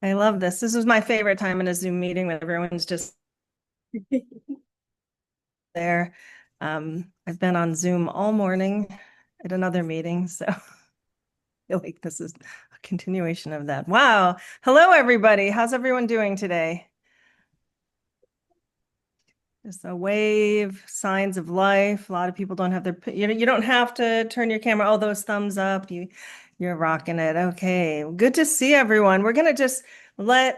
I love this. This is my favorite time in a Zoom meeting when everyone's just there. I've been on Zoom all morning at another meeting, so I feel like this is a continuation of that. Wow. Hello, everybody. How's everyone doing today? Just a wave, signs of life. A lot of people don't have you don't have to turn your camera. All those thumbs up. You're rocking it. Okay. Good to see everyone. We're gonna just let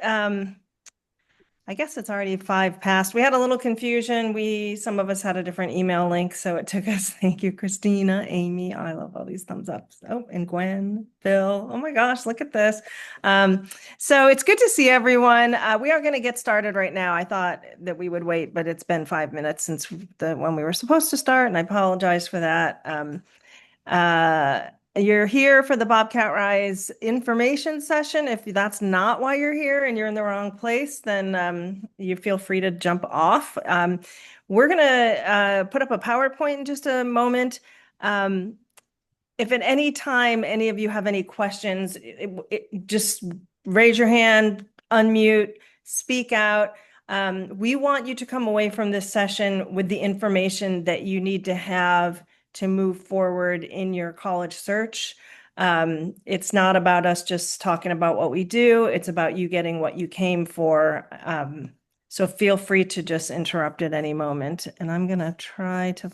I guess it's already 5 past. We had a little confusion. Some of us had a different email link, so it took us. Thank you, Christina, Amy. I love all these thumbs up. Oh, and Gwen, Phil. Oh my gosh, look at this. Um, so it's good to see everyone. We are going to get started right now. I thought that we would wait, but it's been 5 minutes since when we were supposed to start, and I apologize for that. Uh, you're here for the Bobcat Rise information session. If that's not why you're here and you're in the wrong place, then you feel free to jump off. We're going to put up a PowerPoint in just a moment. Um, if at any time any of you have any questions, just raise your hand, unmute, speak out. We want you to come away from this session with the information that you need to have to move forward in your college search. It's not about us just talking about what we do. It's about you getting what you came for. So feel free to just interrupt at any moment. And I'm going to try to.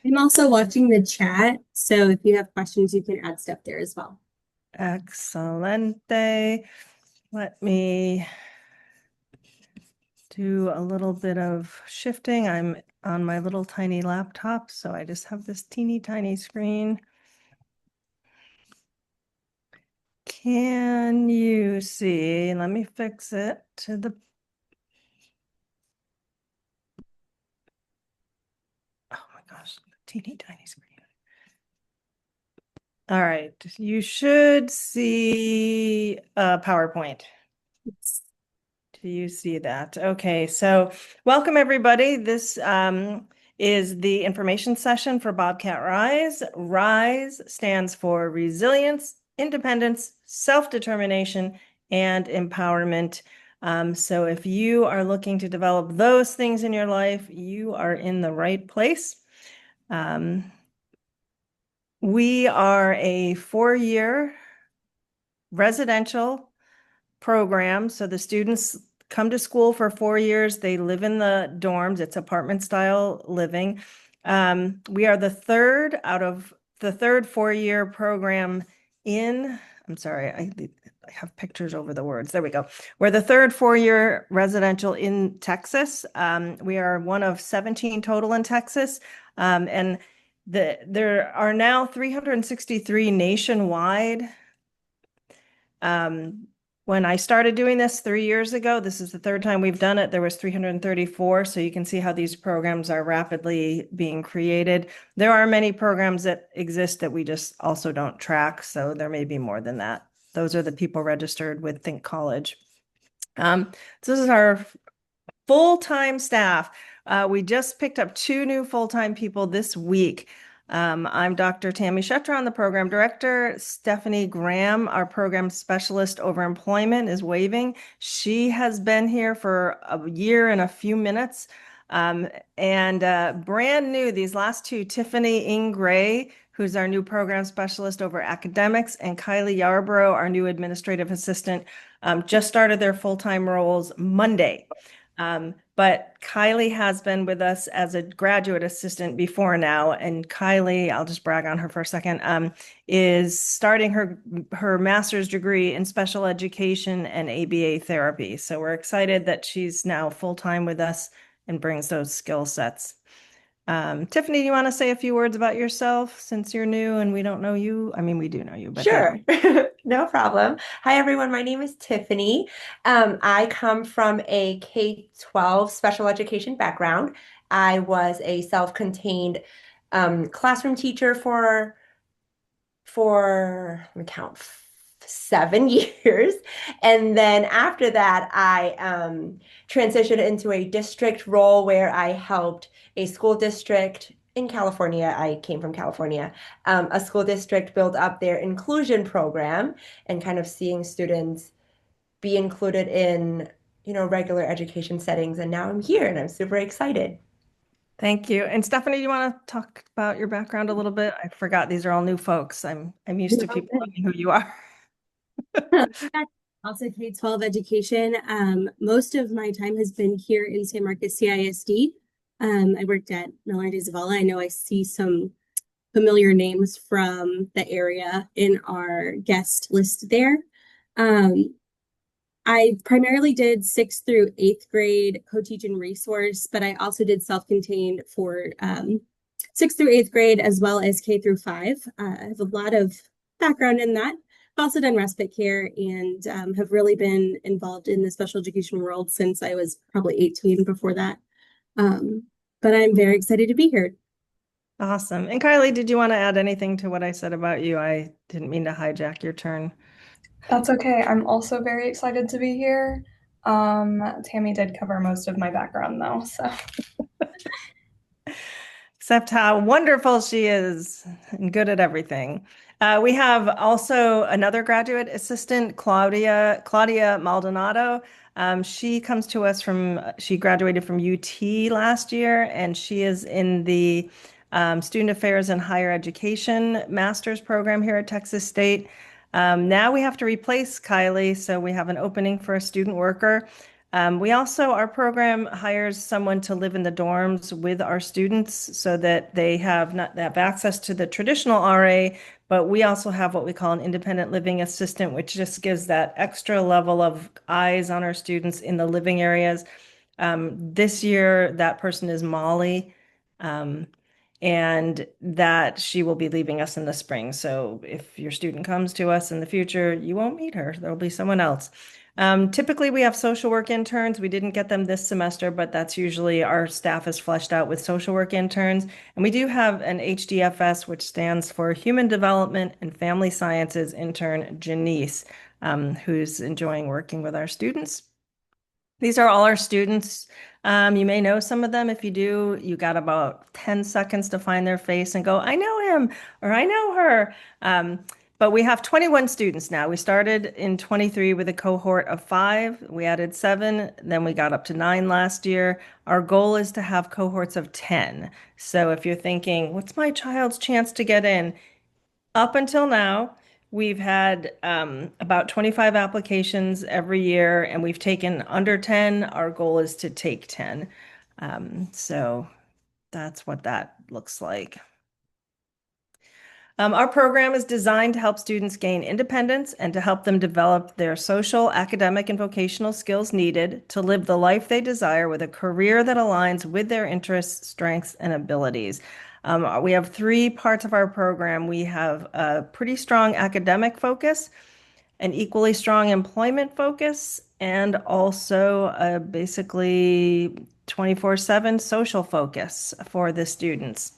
I'm also watching the chat, so if you have questions, you can add stuff there as well. Excelente. Let me do a little bit of shifting. I'm on my little tiny laptop, so I just have this teeny tiny screen. Can you see? Let me fix it to the. Oh my gosh, teeny tiny screen. All right, you should see a PowerPoint. Do you see that? Okay, so welcome everybody. This is the information session for Bobcat Rise. RISE stands for Resilience, Independence, Self-Determination, and Empowerment. So if you are looking to develop those things in your life, you are in the right place. We are a 4-year residential program. So the students come to school for 4 years. They live in the dorms. It's apartment style living. We are the third out of the third 4-year program in, I'm sorry, I have pictures over the words. There we go. We're the third 4-year residential in Texas. We are one of 17 total in Texas. And there are now 363 nationwide. When I started doing this 3 years ago, this is the third time we've done it. There was 334. So you can see how these programs are rapidly being created. There are many programs that exist that we just also don't track. So there may be more than that. Those are the people registered with Think College. This is our full-time staff. We just picked up 2 new full-time people this week. I'm Dr. Tammy Shetron, the program director. Stephanie Graham, our program specialist over employment, is waving. She has been here for a year and a few minutes. And brand new, these last two, Tiffany Ingray, who's our new program specialist over academics, and Kylie Yarborough, our new administrative assistant, just started their full-time roles Monday. But Kylie has been with us as a graduate assistant before now, and Kylie, I'll just brag on her for a second, is starting her master's degree in special education and ABA therapy. So we're excited that she's now full-time with us and brings those skill sets. Tiffany, do you want to say a few words about yourself since you're new and we don't know you? I mean, we do know you, but hey. Sure, no problem. Hi, everyone. My name is Tiffany. I come from a K-12 special education background. I was a self-contained classroom teacher let me count, 7 years. And then after that, I transitioned into a district role where I helped a school district in California. I came from California, a school district build up their inclusion program and kind of seeing students be included in, regular education settings. And now I'm here and I'm super excited. Thank you. And Stephanie, do you want to talk about your background a little bit? I forgot these are all new folks. I'm used to people knowing who you are. Yeah, also K-12 education. Most of my time has been here in San Marcos CISD. I worked at Miller de Zavala. I know I see some familiar names from the area in our guest list there. Um, I primarily did sixth through eighth grade co-teach and resource, but I also did self-contained for sixth through eighth grade as well as K through five. I have a lot of background in that. I've also done respite care and have really been involved in the special education world since I was probably 18 before that. Um, but I'm very excited to be here. Awesome. And Kylie, did you want to add anything to what I said about you? I didn't mean to hijack your turn. That's okay. I'm also very excited to be here. Tammy did cover most of my background though, so. Except how wonderful she is and good at everything. We have also another graduate assistant, Claudia Maldonado. She comes to us she graduated from UT last year, and she is in the Student Affairs and Higher Education Master's program here at Texas State. Now we have to replace Kylie, so we have an opening for a student worker. Our program hires someone to live in the dorms with our students so that they have access to the traditional RA, but we also have what we call an independent living assistant, which just gives that extra level of eyes on our students in the living areas. This year, that person is Molly, um, and that she will be leaving us in the spring. So if your student comes to us in the future, you won't meet her. There'll be someone else. Typically, we have social work interns. We didn't get them this semester, but that's usually our staff is fleshed out with social work interns. And we do have an HDFS, which stands for Human Development and Family Sciences intern, Janice, who's enjoying working with our students. These are all our students. You may know some of them. If you do, you got about 10 seconds to find their face and go, I know him or I know her. But we have 21 students now. We started in 23 with a cohort of 5. We added 7, then we got up to 9 last year. Our goal is to have cohorts of 10. So if you're thinking, what's my child's chance to get in? Up until now, we've had about 25 applications every year, and we've taken under 10. Our goal is to take 10. So that's what that looks like. Our program is designed to help students gain independence and to help them develop their social, academic, and vocational skills needed to live the life they desire with a career that aligns with their interests, strengths, and abilities. We have 3 parts of our program. We have a pretty strong academic focus, an equally strong employment focus, and also a basically 24/7 social focus for the students.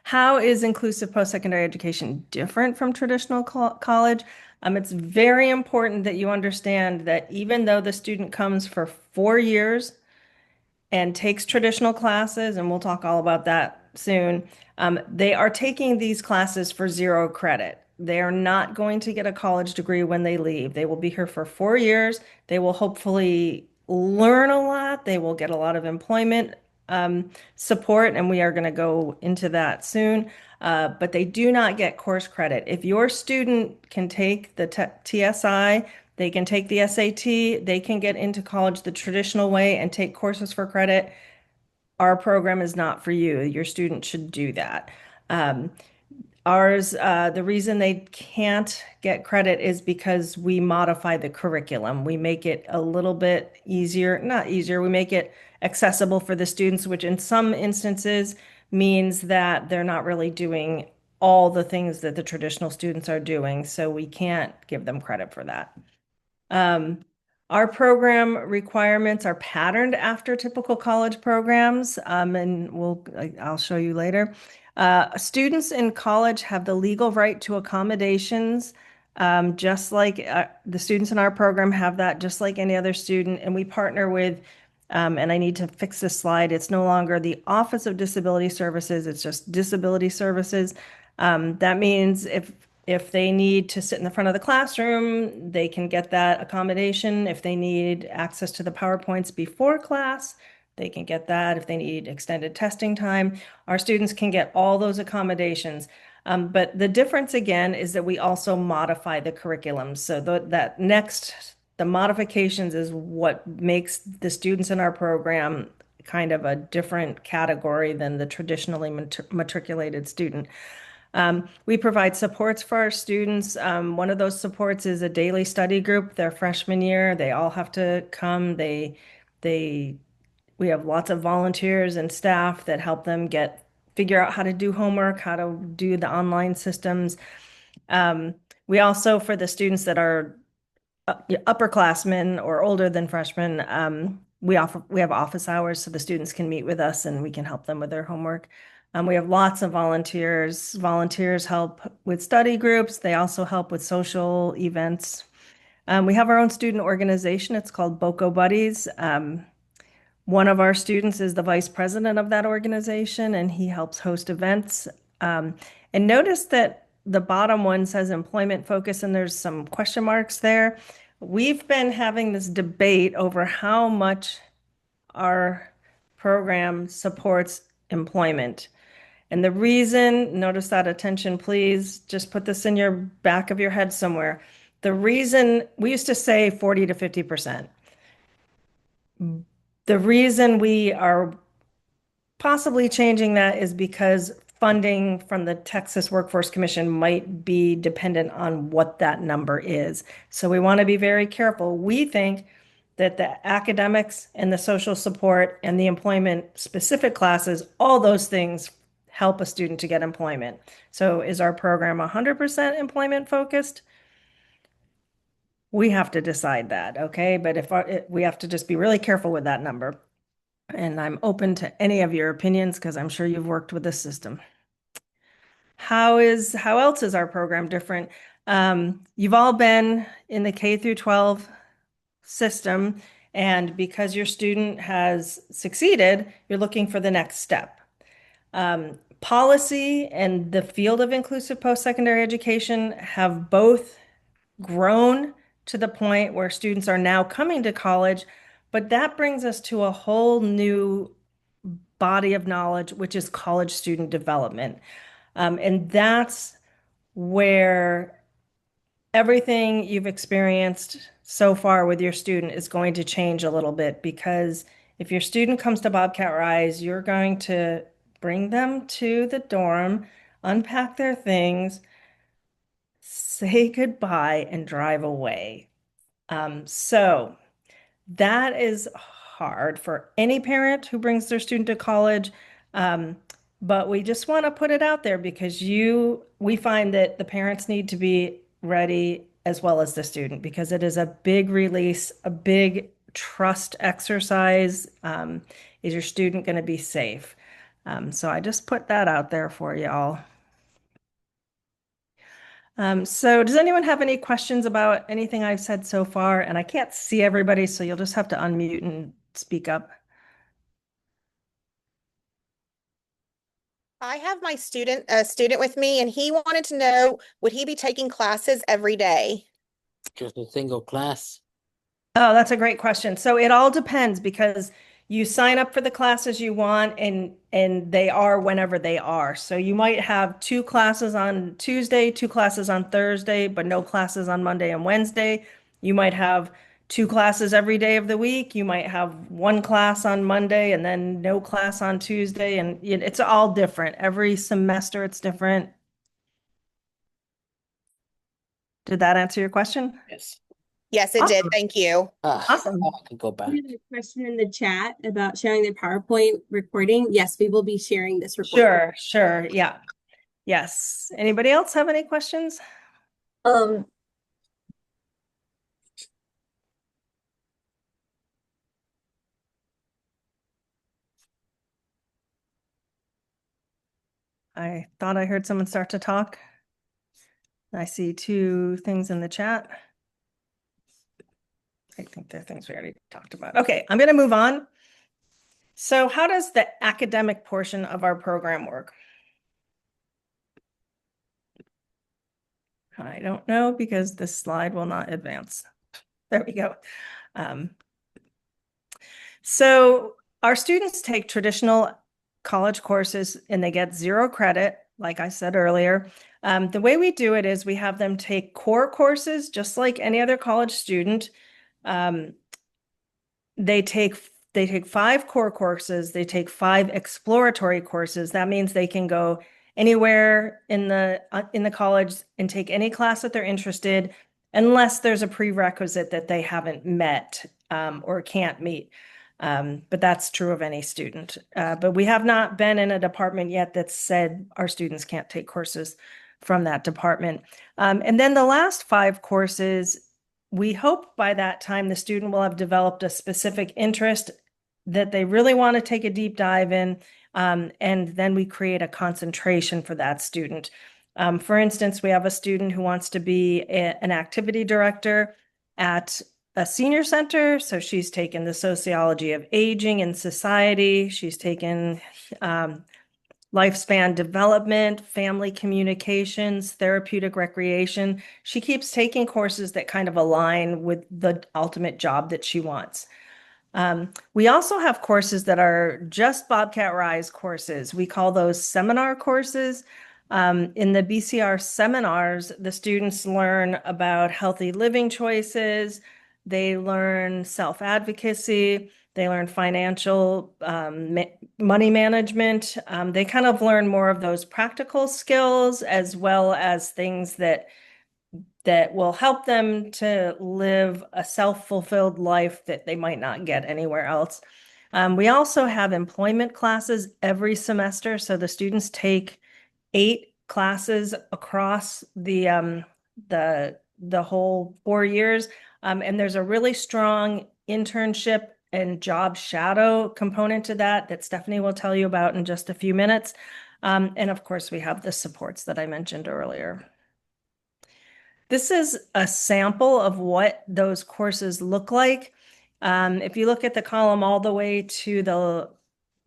How is inclusive post-secondary education different from traditional college? It's very important that you understand that even though the student comes for 4 years and takes traditional classes, and we'll talk all about that soon, they are taking these classes for 0 credit. They are not going to get a college degree when they leave. They will be here for 4 years. They will hopefully learn a lot. They will get a lot of employment support, and we are going to go into that soon. But they do not get course credit. If your student can take the TSI, they can take the SAT, they can get into college the traditional way and take courses for credit. Our program is not for you. Your student should do that. Um, the reason they can't get credit is because we modify the curriculum. We make it a little bit easier, not easier, we make it accessible for the students, which in some instances means that they're not really doing all the things that the traditional students are doing. So we can't give them credit for that. Um, our program requirements are patterned after typical college programs, and I'll show you later. Students in college have the legal right to accommodations, just like the students in our program have that, just like any other student. And we partner with, and I need to fix this slide, it's no longer the Office of Disability Services, it's just Disability Services. That means if If they need to sit in the front of the classroom, they can get that accommodation. If they need access to the PowerPoints before class, they can get that. If they need extended testing time, our students can get all those accommodations. But the difference again is that we also modify the curriculum. So the modifications is what makes the students in our program kind of a different category than the traditionally matriculated student. We provide supports for our students. One of those supports is a daily study group their freshman year. They all have to come. They, we have lots of volunteers and staff that help them figure out how to do homework, how to do the online systems. We also, for the students that are upperclassmen or older than freshmen, we have office hours so the students can meet with us and we can help them with their homework. We have lots of volunteers. Volunteers help with study groups. They also help with social events. We have our own student organization. It's called BOCO Buddies. One of our students is the vice president of that organization, and he helps host events. And notice that the bottom one says employment focus, and there's some question marks there. We've been having this debate over how much our program supports employment. And the reason, notice that attention, please, just put this in your back of your head somewhere. The reason we used to say 40 to 50%. The reason we are possibly changing that is because funding from the Texas Workforce Commission might be dependent on what that number is. So we want to be very careful. We think that the academics and the social support and the employment specific classes, all those things help a student to get employment. So is our program 100% employment focused? We have to decide that, okay? But we have to just be really careful with that number. And I'm open to any of your opinions because I'm sure you've worked with this system. How else is our program different? You've all been in the K through 12 system, and because your student has succeeded, you're looking for the next step. Policy and the field of inclusive post-secondary education have both grown to the point where students are now coming to college, but that brings us to a whole new body of knowledge, which is college student development. And that's where everything you've experienced so far with your student is going to change a little bit, because if your student comes to Bobcat Rise, you're going to bring them to the dorm, unpack their things, say goodbye, and drive away. So that is hard for any parent who brings their student to college. But we just want to put it out there because we find that the parents need to be ready as well as the student, because it is a big release, a big trust exercise. Is your student going to be safe? So I just put that out there for y'all. So does anyone have any questions about anything I've said so far? And I can't see everybody, so you'll just have to unmute and speak up. I have a student with me, and he wanted to know, would he be taking classes every day? Just a single class. Oh, that's a great question. So it all depends, because you sign up for the classes you want, and they are whenever they are. So you might have 2 classes on Tuesday, 2 classes on Thursday, but no classes on Monday and Wednesday. You might have 2 classes every day of the week. You might have 1 class on Monday and then no class on Tuesday. And it's all different. Every semester it's different. Did that answer your question? Yes. Yes, it did. Awesome. Thank you. Awesome. I could go back. We have a question in the chat about sharing the PowerPoint recording. Yes, we will be sharing this recording. Sure. Yeah. Yes. Anybody else have any questions? I thought I heard someone start to talk. I see 2 things in the chat. I think they're things we already talked about. Okay, I'm going to move on. So how does the academic portion of our program work? I don't know because this slide will not advance. There we go. So our students take traditional college courses and they get 0 credit, like I said earlier. The way we do it is we have them take core courses, just like any other college student. They take 5 core courses, they take 5 exploratory courses. That means they can go anywhere in the college and take any class that they're interested, unless there's a prerequisite that they haven't met or can't meet. But that's true of any student. But we have not been in a department yet that said our students can't take courses from that department. And then the last 5 courses, we hope by that time the student will have developed a specific interest that they really want to take a deep dive in, and then we create a concentration for that student. For instance, we have a student who wants to be an activity director at a senior center. So she's taken the sociology of aging and society. She's taken lifespan development, family communications, therapeutic recreation. She keeps taking courses that kind of align with the ultimate job that she wants. We also have courses that are just Bobcat Rise courses. We call those seminar courses. In the BCR seminars, the students learn about healthy living choices. They learn self-advocacy. They learn financial money management. They kind of learn more of those practical skills as well as things that will help them to live a self-fulfilled life that they might not get anywhere else. We also have employment classes every semester. So the students take 8 classes across the whole 4 years. And there's a really strong internship and job shadow component to that Stephanie will tell you about in just a few minutes. And of course, we have the supports that I mentioned earlier. This is a sample of what those courses look like. If you look at the column all the way to the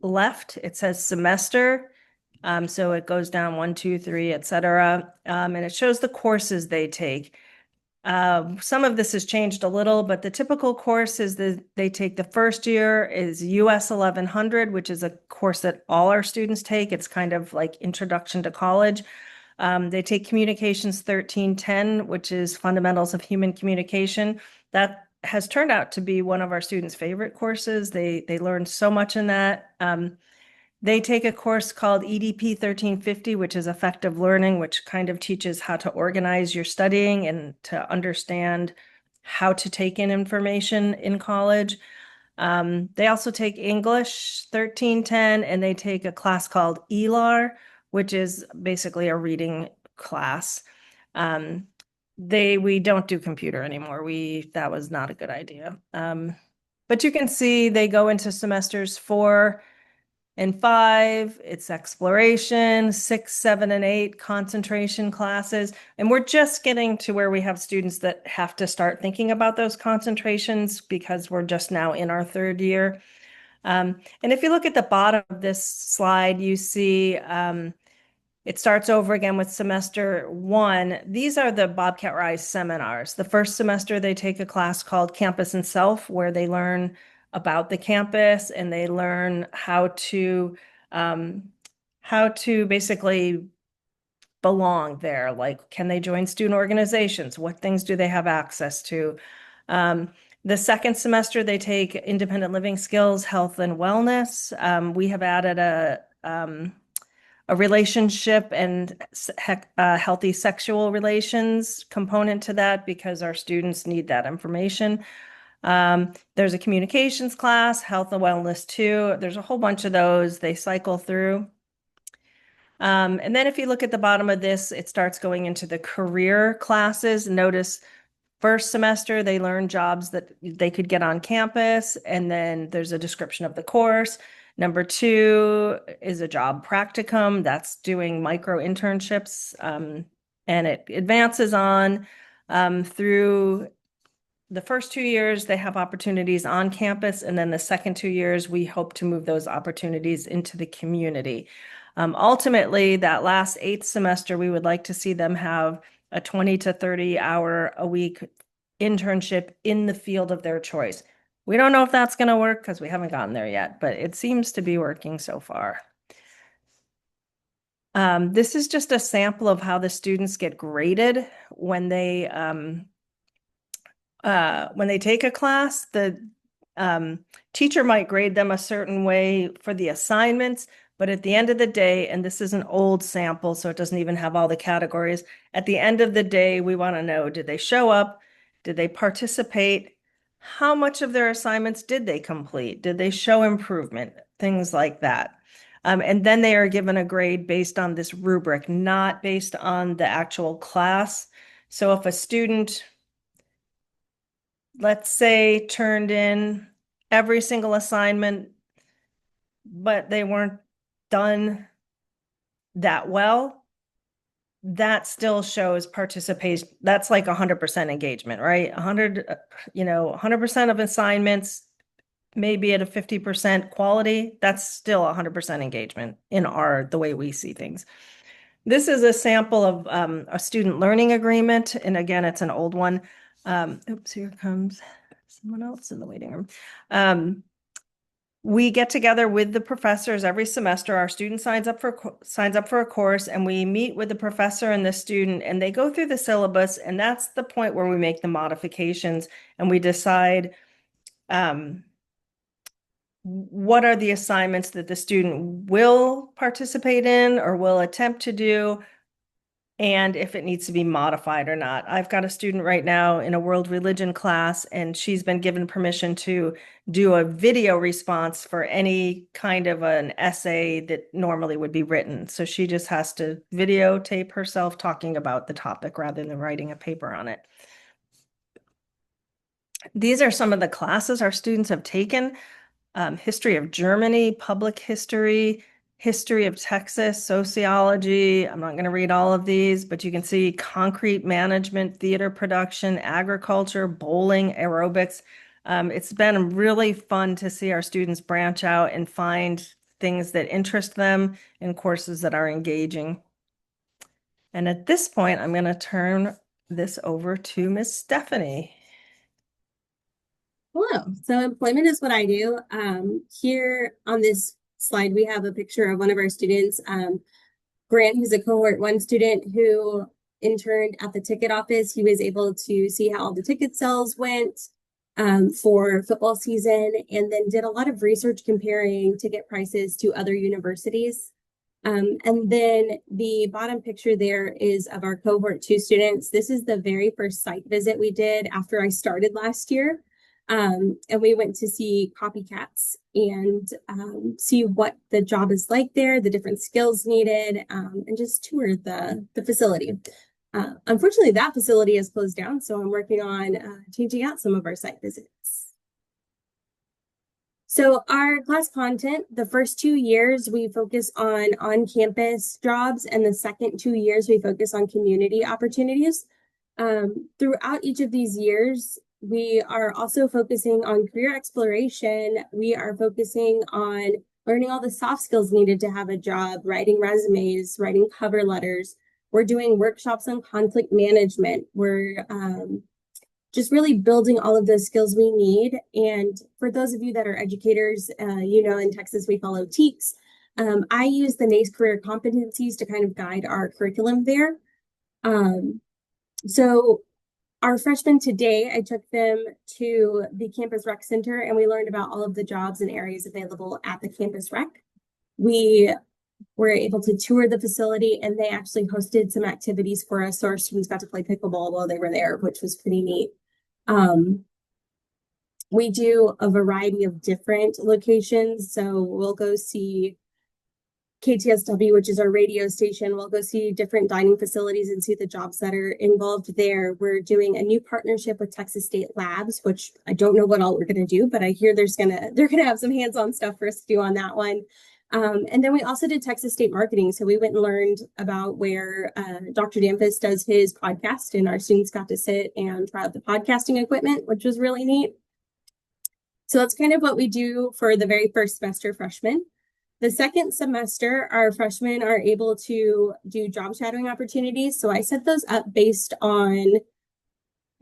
left, it says semester. So it goes down 1, 2, 3, etc. And it shows the courses they take. Some of this has changed a little, but the typical course is that they take the first year is US 1100, which is a course that all our students take. It's kind of like introduction to college. They take Communications 1310, which is Fundamentals of Human Communication. That has turned out to be one of our students' favorite courses. They learned so much in that. They take a course called EDP 1350, which is effective learning, which kind of teaches how to organize your studying and to understand how to take in information in college. They also take English 1310, and they take a class called ELAR, which is basically a reading class. We don't do computer anymore. That was not a good idea. But you can see they go into semesters 4 and 5, it's exploration, 6, 7, and 8, concentration classes. And we're just getting to where we have students that have to start thinking about those concentrations because we're just now in our 3rd year. And if you look at the bottom of this slide, you see it starts over again with semester 1. These are the Bobcat Rise seminars. The first semester, they take a class called Campus and Self, where they learn about the campus and they learn how to basically belong there. Like, can they join student organizations? What things do they have access to? The second semester, they take independent living skills, health and wellness. We have added a relationship and healthy sexual relations component to that because our students need that information. There's a communications class, health and wellness too. There's a whole bunch of those they cycle through. And then if you look at the bottom of this, it starts going into the career classes. Notice first semester, they learn jobs that they could get on campus, and then there's a description of the course. Number 2 is a job practicum. That's doing micro internships, and it advances on through the first 2 years. They have opportunities on campus, and then the second 2 years, we hope to move those opportunities into the community. Ultimately, that last eighth semester, we would like to see them have a 20 to 30 hour a week internship in the field of their choice. We don't know if that's going to work because we haven't gotten there yet, but it seems to be working so far. This is just a sample of how the students get graded when they take a class. The teacher might grade them a certain way for the assignments, but at the end of the day, and this is an old sample, so it doesn't even have all the categories. At the end of the day, we want to know, did they show up? Did they participate? How much of their assignments did they complete? Did they show improvement? Things like that. And then they are given a grade based on this rubric, not based on the actual class. So if a student, let's say, turned in every single assignment, but they weren't done that well, that still shows participation. That's like 100% engagement, right? 100% of assignments, maybe at a 50% quality, that's still 100% engagement in the way we see things. This is a sample of a student learning agreement. And again, it's an old one. Oops, here comes someone else in the waiting room. We get together with the professors every semester. Our student signs up for a course, and we meet with the professor and the student, and they go through the syllabus, and that's the point where we make the modifications and we decide what are the assignments that the student will participate in or will attempt to do, and if it needs to be modified or not. I've got a student right now in a world religion class, and she's been given permission to do a video response for any kind of an essay that normally would be written. So she just has to videotape herself talking about the topic rather than writing a paper on it. These are some of the classes our students have taken. History of Germany, public history, history of Texas, sociology. I'm not going to read all of these, but you can see concrete management, theater production, agriculture, bowling, aerobics. It's been really fun to see our students branch out and find things that interest them in courses that are engaging. And at this point, I'm going to turn this over to Miss Stephanie. Hello. So employment is what I do. Here on this slide, we have a picture of one of our students, Grant, who's a cohort 1 student who interned at the ticket office. He was able to see how all the ticket sales went for football season, and then did a lot of research comparing ticket prices to other universities. And then the bottom picture there is of our cohort 2 students. This is the very first site visit we did after I started last year. And we went to see copycats and see what the job is like there, the different skills needed, and just tour the facility. Unfortunately, that facility is closed down, so I'm working on changing out some of our site visits. So our class content, the first 2 years, we focus on on-campus jobs, and the second 2 years, we focus on community opportunities. Throughout each of these years, we are also focusing on career exploration. We are focusing on learning all the soft skills needed to have a job, writing resumes, writing cover letters. We're doing workshops on conflict management. We're just really building all of those skills we need. And for those of you that are educators, in Texas, we follow TEKS. I use the NACE career competencies to kind of guide our curriculum there. So our freshmen today, I took them to the campus rec center, and we learned about all of the jobs and areas available at the campus rec. We were able to tour the facility, and they actually hosted some activities for us. So our students got to play pickleball while they were there, which was pretty neat. We do a variety of different locations. So we'll go see KTSW, which is our radio station. We'll go see different dining facilities and see the jobs that are involved there. We're doing a new partnership with Texas State Labs, which I don't know what all we're going to do, but I hear they're going to have some hands-on stuff for us to do on that one. And then we also did Texas State Marketing. So we went and learned about where Dr. Danfus does his podcast, and our students got to sit and try out the podcasting equipment, which was really neat. So that's kind of what we do for the very first semester freshmen. The second semester, our freshmen are able to do job shadowing opportunities. So I set those up based on,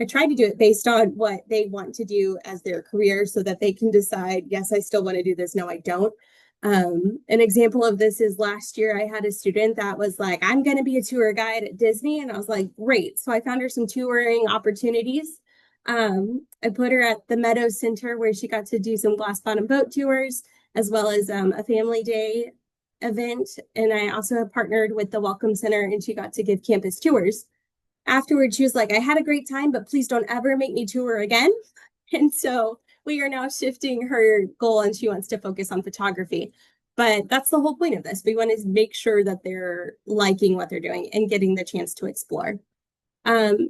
I try to do it based on what they want to do as their career so that they can decide, yes, I still want to do this. No, I don't. An example of this is last year I had a student that was like, I'm going to be a tour guide at Disney. And I was like, great. So I found her some touring opportunities. I put her at the Meadows Center where she got to do some glass bottom boat tours, as well as a family day event. And I also have partnered with the Welcome Center and she got to give campus tours. Afterwards, she was like, I had a great time, but please don't ever make me tour again. And so we are now shifting her goal and she wants to focus on photography. But that's the whole point of this. We want to make sure that they're liking what they're doing and getting the chance to explore.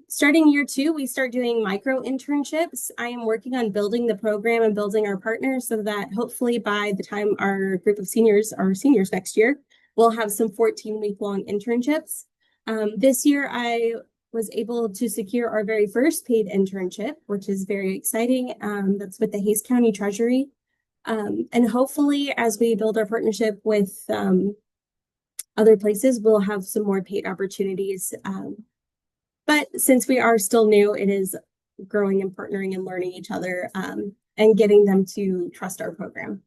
Starting year 2, we start doing micro internships. I am working on building the program and building our partners so that hopefully by the time our group of seniors are seniors next year, we'll have some 14-week-long internships. This year, I was able to secure our very first paid internship, which is very exciting. That's with the Hays County Treasury. And hopefully, as we build our partnership with other places, we'll have some more paid opportunities. But since we are still new, it is growing and partnering and learning each other and getting them to trust our program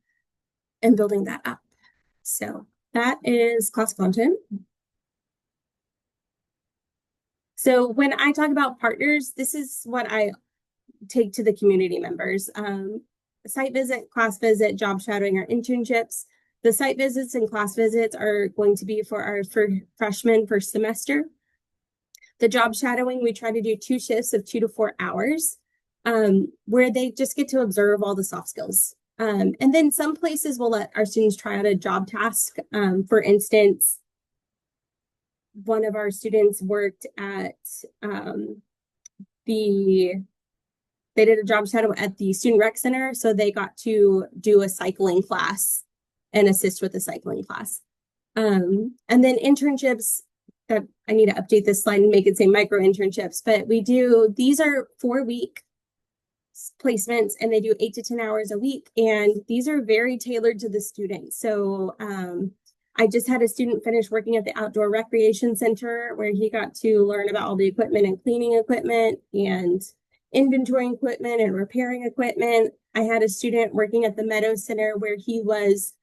and building that up. So that is class content. So when I talk about partners, this is what I take to the community members. Site visit, class visit, job shadowing, or internships. The site visits and class visits are going to be for our freshmen first semester. The job shadowing, we try to do 2 shifts of 2 to 4 hours where they just get to observe all the soft skills. And then some places will let our students try out a job task. For instance, one of our students worked at they did a job shadow at the student rec center. So they got to do a cycling class and assist with the cycling class. And then internships, that I need to update this slide and make it say micro internships, but these are 4-week placements and they do 8 to 10 hours a week. And these are very tailored to the student. So I just had a student finish working at the outdoor recreation center where he got to learn about all the equipment and cleaning equipment and inventorying equipment and repairing equipment. I had a student working at the Meadows Center where he was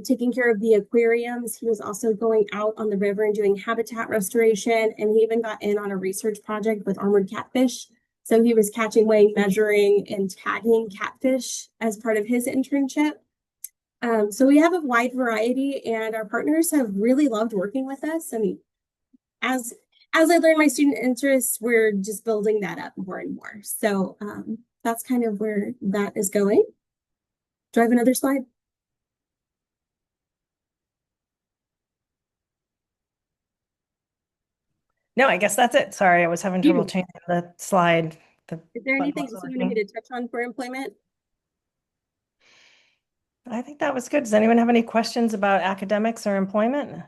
taking care of the aquariums. He was also going out on the river and doing habitat restoration. And he even got in on a research project with armored catfish. So he was catching, weighing, measuring, and tagging catfish as part of his internship. So we have a wide variety and our partners have really loved working with us. And as I learn my student interests, we're just building that up more and more. So that's kind of where that is going. Do I have another slide? No, I guess that's it. Sorry, I was having trouble changing the slide. Is there anything else you wanted me to touch on for employment? I think that was good. Does anyone have any questions about academics or employment?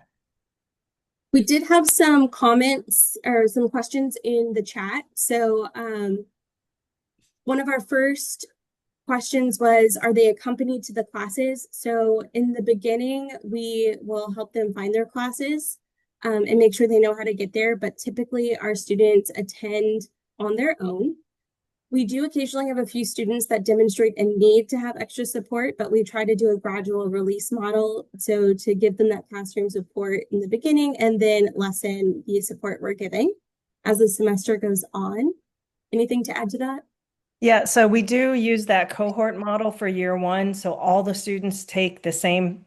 We did have some comments or some questions in the chat. So one of our first questions was, are they accompanied to the classes? So in the beginning, we will help them find their classes and make sure they know how to get there. But typically our students attend on their own. We do occasionally have a few students that demonstrate a need to have extra support, but we try to do a gradual release model. So to give them that classroom support in the beginning and then lessen the support we're giving as the semester goes on. Anything to add to that? Yeah, so we do use that cohort model for year 1. So all the students take the same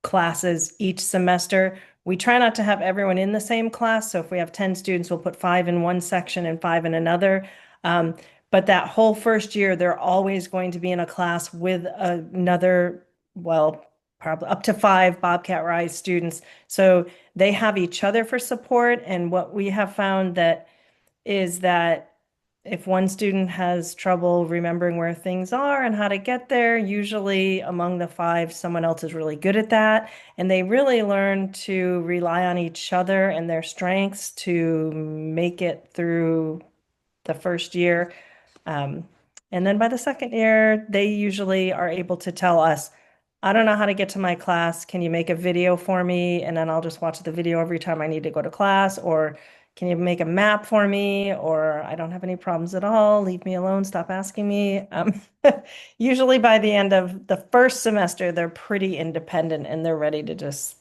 classes each semester. We try not to have everyone in the same class. So if we have 10 students, we'll put 5 in one section and 5 in another. But that whole first year, they're always going to be in a class with another, well, probably up to 5 Bobcat Rise students. So they have each other for support. And what we have found is that if one student has trouble remembering where things are and how to get there, usually among the 5, someone else is really good at that. And they really learn to rely on each other and their strengths to make it through the first year. And then by the second year, they usually are able to tell us, I don't know how to get to my class. Can you make a video for me? And then I'll just watch the video every time I need to go to class. Or can you make a map for me? Or I don't have any problems at all. Leave me alone. Stop asking me. Usually by the end of the first semester, they're pretty independent and they're ready to just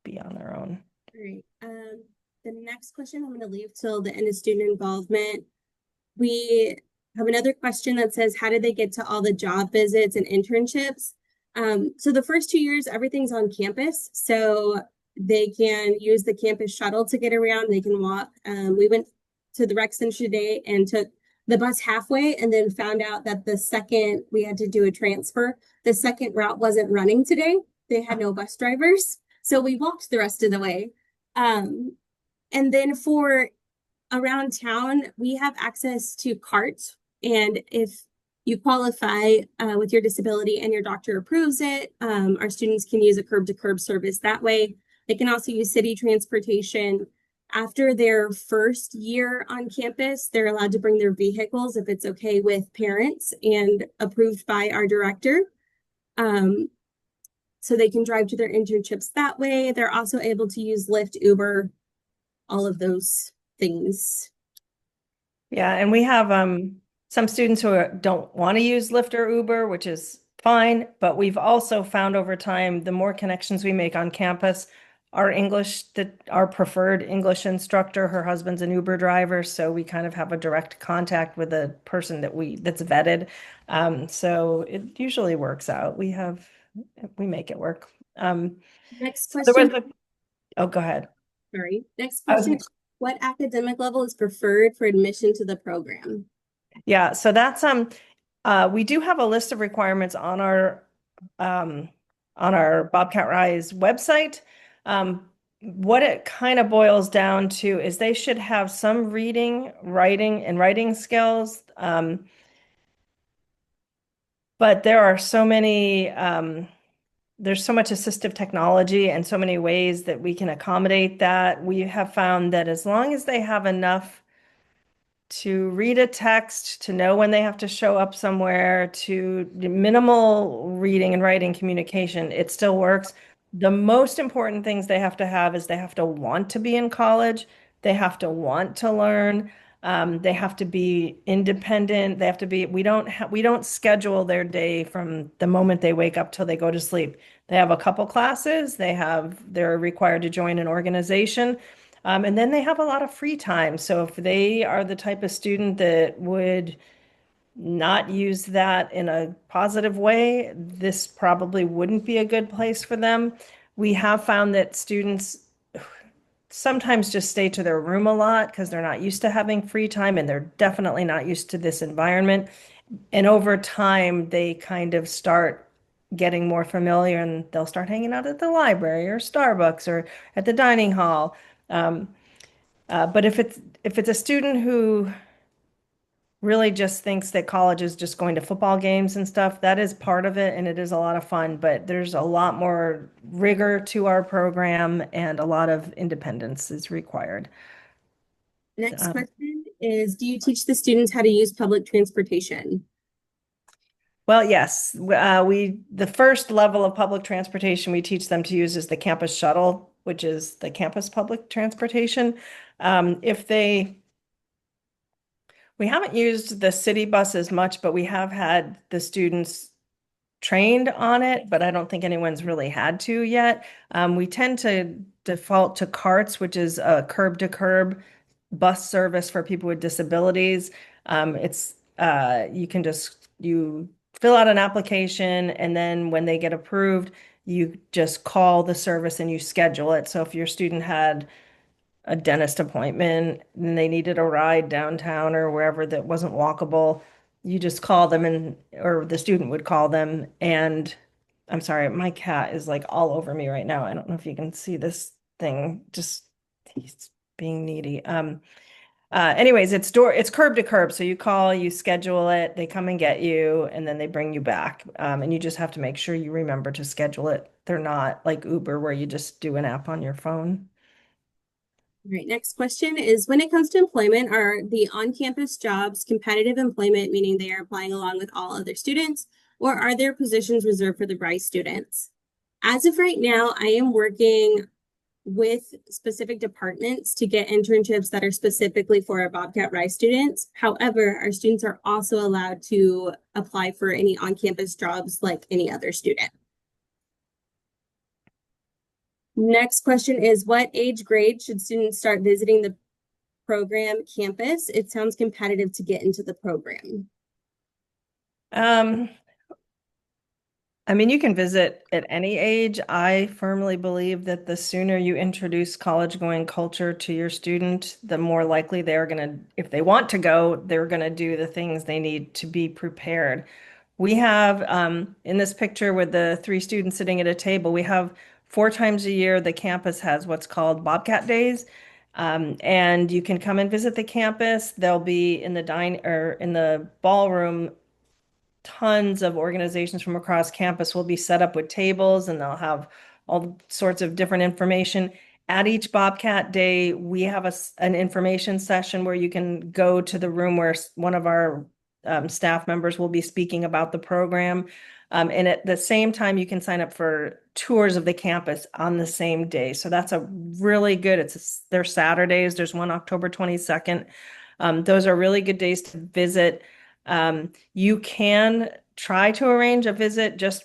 be on their own. All right. The next question I'm going to leave till the end of student involvement. We have another question that says, how did they get to all the job visits and internships? So the first 2 years, everything's on campus. So they can use the campus shuttle to get around. They can walk. We went to the rec center today and took the bus halfway and then found out that the second we had to do a transfer, the second route wasn't running today. They had no bus drivers. So we walked the rest of the way. And then for around town, we have access to carts. And if you qualify with your disability and your doctor approves it, our students can use a curb to curb service that way. They can also use city transportation. After their first year on campus, they're allowed to bring their vehicles if it's okay with parents and approved by our director. So they can drive to their internships that way. They're also able to use Lyft, Uber, all of those things. Yeah, and we have some students who don't want to use Lyft or Uber, which is fine, but we've also found over time the more connections we make on campus, our preferred English instructor, her husband's an Uber driver, so we kind of have a direct contact with a person that's vetted. So it usually works out. We make it work. Next So there was question. oh, go ahead. Sorry. Next I was- question. What academic level is preferred for admission to the program? Yeah, so that's we do have a list of requirements on our Bobcat Rise website. What it kind of boils down to is they should have some reading, writing skills. But there are so many there's so much assistive technology and so many ways that we can accommodate that. We have found that as long as they have enough to read a text, to know when they have to show up somewhere, to minimal reading and writing communication, it still works. The most important things they have to have is they have to want to be in college. They have to want to learn. They have to be independent. They have to be, we don't schedule their day from the moment they wake up till they go to sleep. They have a couple classes. They're required to join an organization. And then they have a lot of free time. So if they are the type of student that would not use that in a positive way, this probably wouldn't be a good place for them. We have found that students sometimes just stay to their room a lot because they're not used to having free time and they're definitely not used to this environment. And over time, they kind of start getting more familiar and they'll start hanging out at the library or Starbucks or at the dining hall. But if it's a student who really just thinks that college is just going to football games and stuff, that is part of it and it is a lot of fun, but there's a lot more rigor to our program and a lot of independence is required. Next question is, do you teach the students how to use public transportation? Well, yes, the first level of public transportation we teach them to use is the campus shuttle, which is the campus public transportation. We haven't used the city bus as much, but we have had the students trained on it, but I don't think anyone's really had to yet. We tend to default to carts, which is a curb to curb bus service for people with disabilities. You fill out an application and then when they get approved, you just call the service and you schedule it. So if your student had a dentist appointment and they needed a ride downtown or wherever that wasn't walkable, you just call them or the student would call them. And I'm sorry, my cat is like all over me right now. I don't know if you can see this thing. Just he's being needy. Anyways, it's curb to curb. So you call, you schedule it, they come and get you, and then they bring you back. And you just have to make sure you remember to schedule it. They're not like Uber where you just do an app on your phone. All right, next question is, when it comes to employment, are the on-campus jobs competitive employment, meaning they are applying along with all other students, or are there positions reserved for the Rice students? As of right now, I am working with specific departments to get internships that are specifically for our Bobcat Rice students. However, our students are also allowed to apply for any on-campus jobs like any other student. Next question is, what age grade should students start visiting the program campus? It sounds competitive to get into the program. I mean, you can visit at any age. I firmly believe that the sooner you introduce college-going culture to your student, the more likely they're going to, if they want to go, they're going to do the things they need to be prepared. We have, in this picture with the three students sitting at a table, we have 4 times a year, the campus has what's called Bobcat Days. And you can come and visit the campus. They'll be in the or in the ballroom. Tons of organizations from across campus will be set up with tables, and they'll have all sorts of different information. At each Bobcat Day, we have an information session where you can go to the room where one of our staff members will be speaking about the program. And at the same time, you can sign up for tours of the campus on the same day. So that's a really good, they're Saturdays. There's one October 22nd. Those are really good days to visit. You can try to arrange a visit just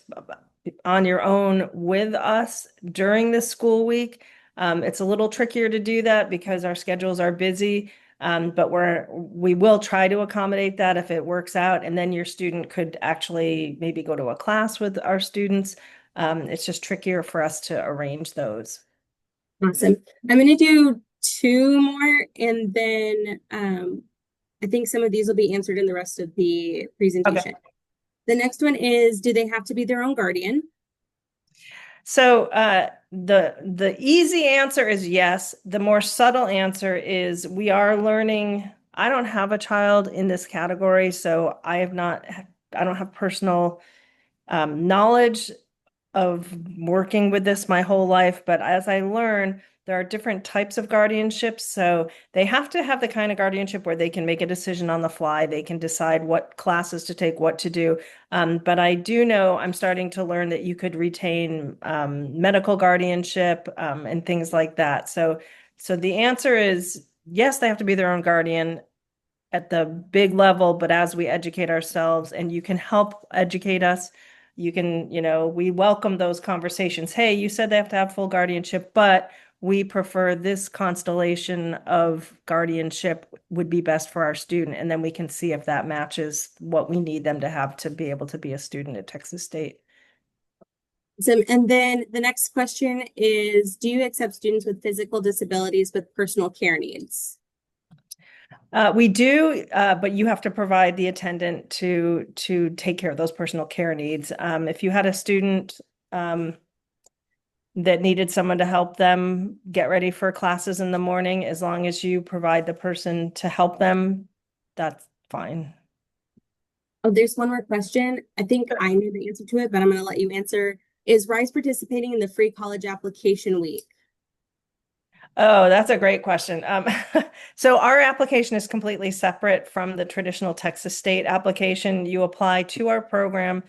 on your own with us during the school week. It's a little trickier to do that because our schedules are busy, but we will try to accommodate that if it works out. And then your student could actually maybe go to a class with our students. It's just trickier for us to arrange those. Awesome. I'm going to do two more, and then I think some of these will be answered in the rest of the presentation. Okay. The next one is, do they have to be their own guardian? So the easy answer is yes. The more subtle answer is we are learning. I don't have a child in this category, so I don't have personal knowledge of working with this my whole life, but as I learn, there are different types of guardianships. So they have to have the kind of guardianship where they can make a decision on the fly. They can decide what classes to take, what to do. But I do know I'm starting to learn that you could retain medical guardianship and things like that. So the answer is yes, they have to be their own guardian at the big level, but as we educate ourselves and you can help educate us, you can, we welcome those conversations. Hey, you said they have to have full guardianship, but we prefer this constellation of guardianship would be best for our student. And then we can see if that matches what we need them to have to be able to be a student at Texas State. And then the next question is, do you accept students with physical disabilities with personal care needs? We do, but you have to provide the attendant to take care of those personal care needs. If you had a student that needed someone to help them get ready for classes in the morning, as long as you provide the person to help them, that's fine. Oh, there's one more question. I think I knew the answer to it, but I'm going to let you answer. Is Rice participating in the free college application week? Oh, that's a great question. So our application is completely separate from the traditional Texas State application. You apply to our program.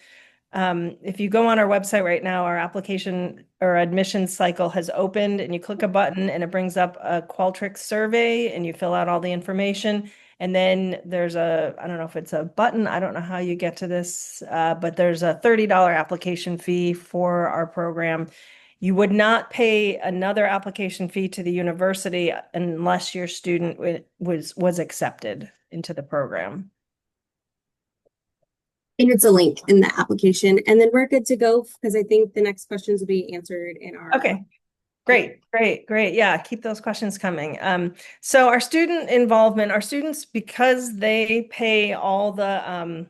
If you go on our website right now, our application or admissions cycle has opened and you click a button and it brings up a Qualtrics survey and you fill out all the information. And then there's I don't know if it's a button, I don't know how you get to this, but there's a $30 application fee for our program. You would not pay another application fee to the university unless your student was accepted into the program. And it's a link in the application. And then we're good to go because I think the next questions will be answered in our. Okay. Great. Yeah, keep those questions coming. So our student involvement, our students, because they pay all the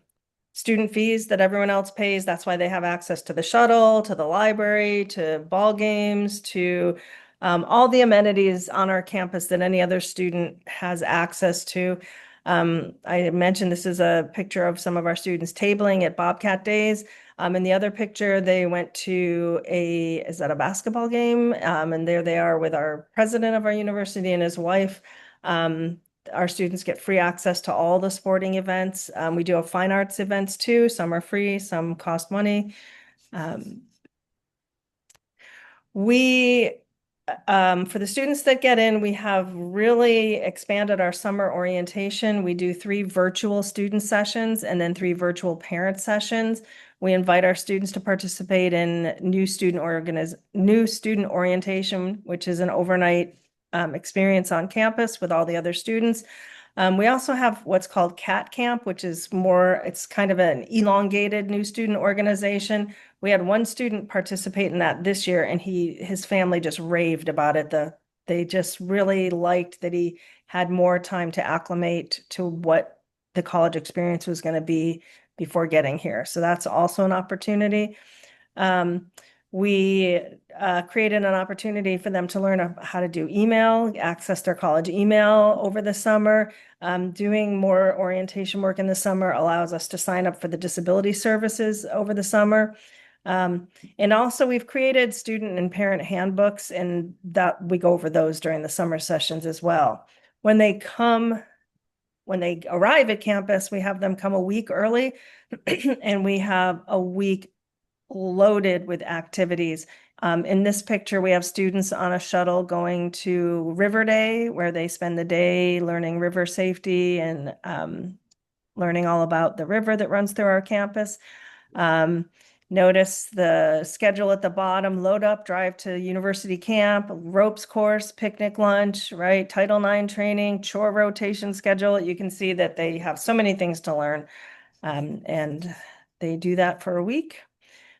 student fees that everyone else pays, that's why they have access to the shuttle, to the library, to ball games, to all the amenities on our campus that any other student has access to. I mentioned this is a picture of some of our students tabling at Bobcat Days. In the other picture, they went to is that a basketball game? And there they are with our president of our university and his wife. our students get free access to all the sporting events. We do have fine arts events too. Some are free, some cost money. For the students that get in, we have really expanded our summer orientation. We do 3 virtual student sessions and then 3 virtual parent sessions. We invite our students to participate in new student orientation, which is an overnight experience on campus with all the other students. We also have what's called CAT Camp, which is it's kind of an elongated new student organization. We had one student participate in that this year, and his family just raved about it. They just really liked that he had more time to acclimate to what the college experience was going to be before getting here. So that's also an opportunity. We created an opportunity for them to learn how to do email, access their college email over the summer. Doing more orientation work in the summer allows us to sign up for the disability services over the summer. And also we've created student and parent handbooks, and that we go over those during the summer sessions as well. When they arrive at campus, we have them come a week early and we have a week loaded with activities. In this picture, we have students on a shuttle going to River Day, where they spend the day learning river safety and learning all about the river that runs through our campus. Notice the schedule at the bottom: load up, drive to university camp, ropes course, picnic lunch, right? Title IX training, chore rotation schedule. You can see that they have so many things to learn, and they do that for a week.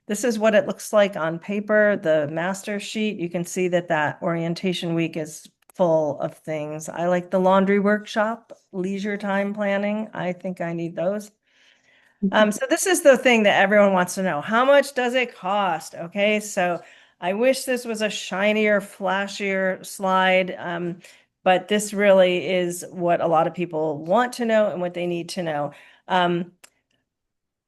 This is what it looks like on paper, the master sheet. You can see that orientation week is full of things. I like the laundry workshop, leisure time planning. I think I need those. So this is the thing that everyone wants to know. How much does it cost? Okay, so I wish this was a shinier, flashier slide, but this really is what a lot of people want to know and what they need to know.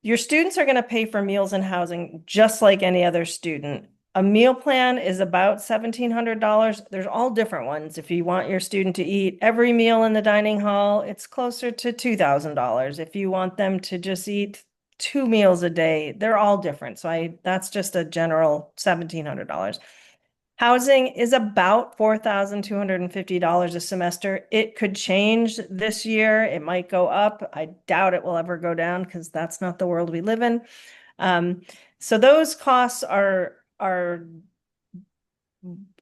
Your students are going to pay for meals and housing just like any other student. A meal plan is about $1,700. There's all different ones. If you want your student to eat every meal in the dining hall, it's closer to $2,000. If you want them to just eat 2 meals a day, they're all different. So that's just a general $1,700. Housing is about $4,250 a semester. It could change this year. It might go up. I doubt it will ever go down because that's not the world we live in. So those costs are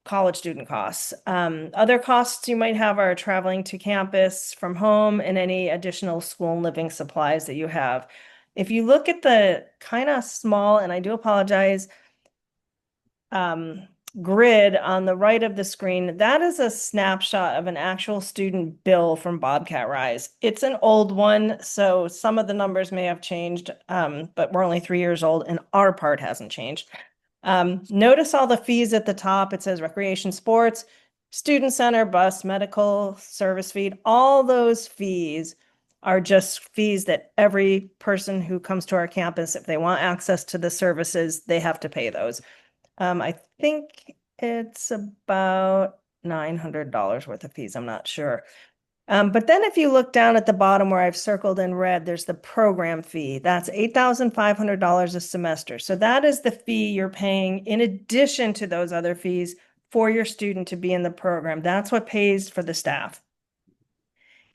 college student costs. Other costs you might have are traveling to campus from home and any additional school and living supplies that you have. If you look at the kind of small, and I do apologize, grid on the right of the screen, that is a snapshot of an actual student bill from Bobcat Rise. It's an old one, so some of the numbers may have changed, but we're only 3 years old and our part hasn't changed. Notice all the fees at the top. It says recreation, sports, student center, bus, medical, service fee. All those fees are just fees that every person who comes to our campus, if they want access to the services, they have to pay those. I think it's about $900 worth of fees. I'm not sure. But then if you look down at the bottom where I've circled in red, there's the program fee. That's $8,500 a semester. So that is the fee you're paying in addition to those other fees for your student to be in the program. That's what pays for the staff.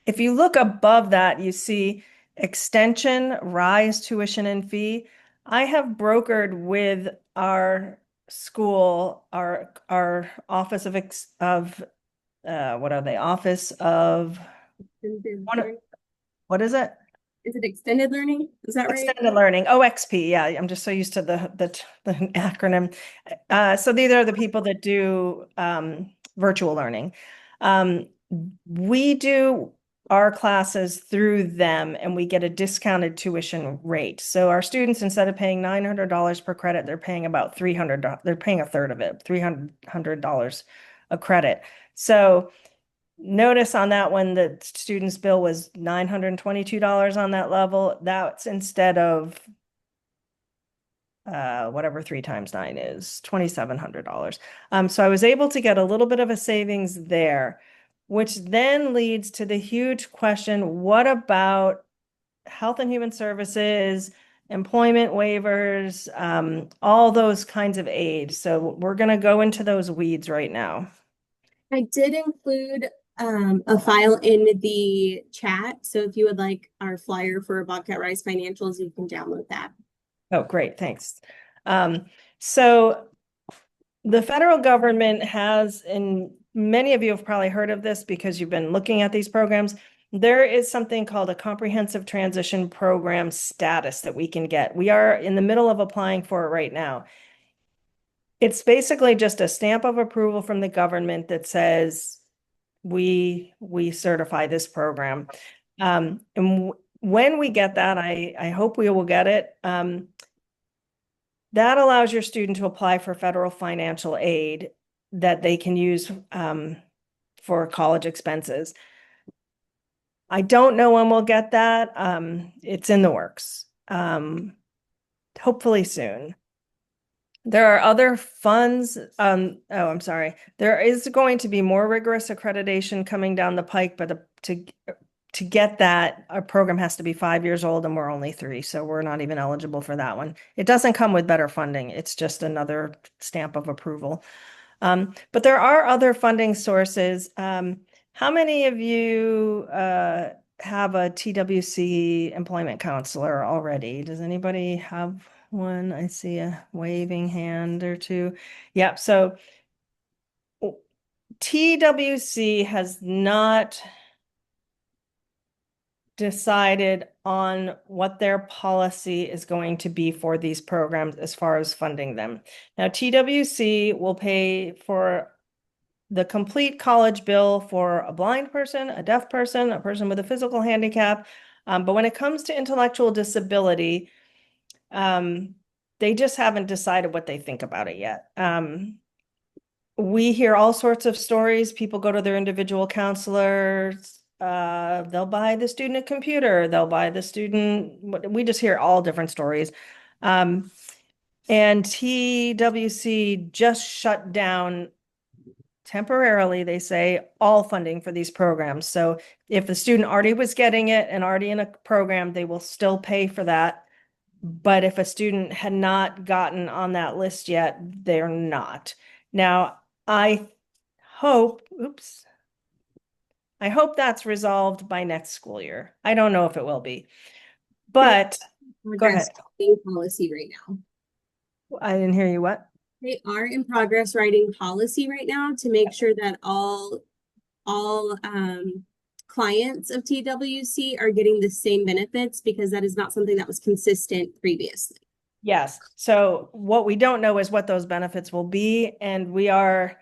If you look above that, you see extension, rise, tuition, and fee. I have brokered with our school, our office what are they? Office of what is it? Is it extended learning? Is that right? Extended learning, OXP. Yeah, I'm just so used to the acronym. So these are the people that do virtual learning. We do our classes through them and we get a discounted tuition rate. So our students, instead of paying $900 per credit, they're paying about $300. They're paying a third of it, $300 a credit. So notice on that one, the student's bill was $922 on that level. That's instead of whatever 3 times 9 is, $2,700. So I was able to get a little bit of a savings there. which then leads to the huge question, what about Health and Human Services, employment waivers, all those kinds of aid? So we're going to go into those weeds right now. I did include a file in the chat. So if you would like our flyer for Bobcat Rise Financials, you can download that. Oh, great. Thanks. So the federal government has, and many of you have probably heard of this because you've been looking at these programs, there is something called a comprehensive transition program status that we can get. We are in the middle of applying for it right now. It's basically just a stamp of approval from the government that says we certify this program. When we get that, I hope we will get it. That allows your student to apply for federal financial aid that they can use for college expenses. I don't know when we'll get that. It's in the works. Hopefully soon. There are other funds. I'm sorry. There is going to be more rigorous accreditation coming down the pike, but to get that, our program has to be 5 years old and we're only 3, so we're not even eligible for that one. It doesn't come with better funding. It's just another stamp of approval. But there are other funding sources. How many of you have a TWC employment counselor already? Does anybody have one? I see a waving hand or two. Yeah, so TWC has not decided on what their policy is going to be for these programs as far as funding them. Now, TWC will pay for the complete college bill for a blind person, a deaf person, a person with a physical handicap. But when it comes to intellectual disability, they just haven't decided what they think about it yet. We hear all sorts of stories. People go to their individual counselors. They'll buy the student a computer. They'll buy the student. We just hear all different stories. And TWC just shut down temporarily, they say, all funding for these programs. So if the student already was getting it and already in a program, they will still pay for that. But if a student had not gotten on that list yet, they're not. Now, I hope that's resolved by next school year. I don't know if it will be, but go ahead. Writing policy right now. I didn't hear you. What? They are in progress writing policy right now to make sure that all clients of TWC are getting the same benefits, because that is not something that was consistent previously. Yes. So what we don't know is what those benefits will be, and we are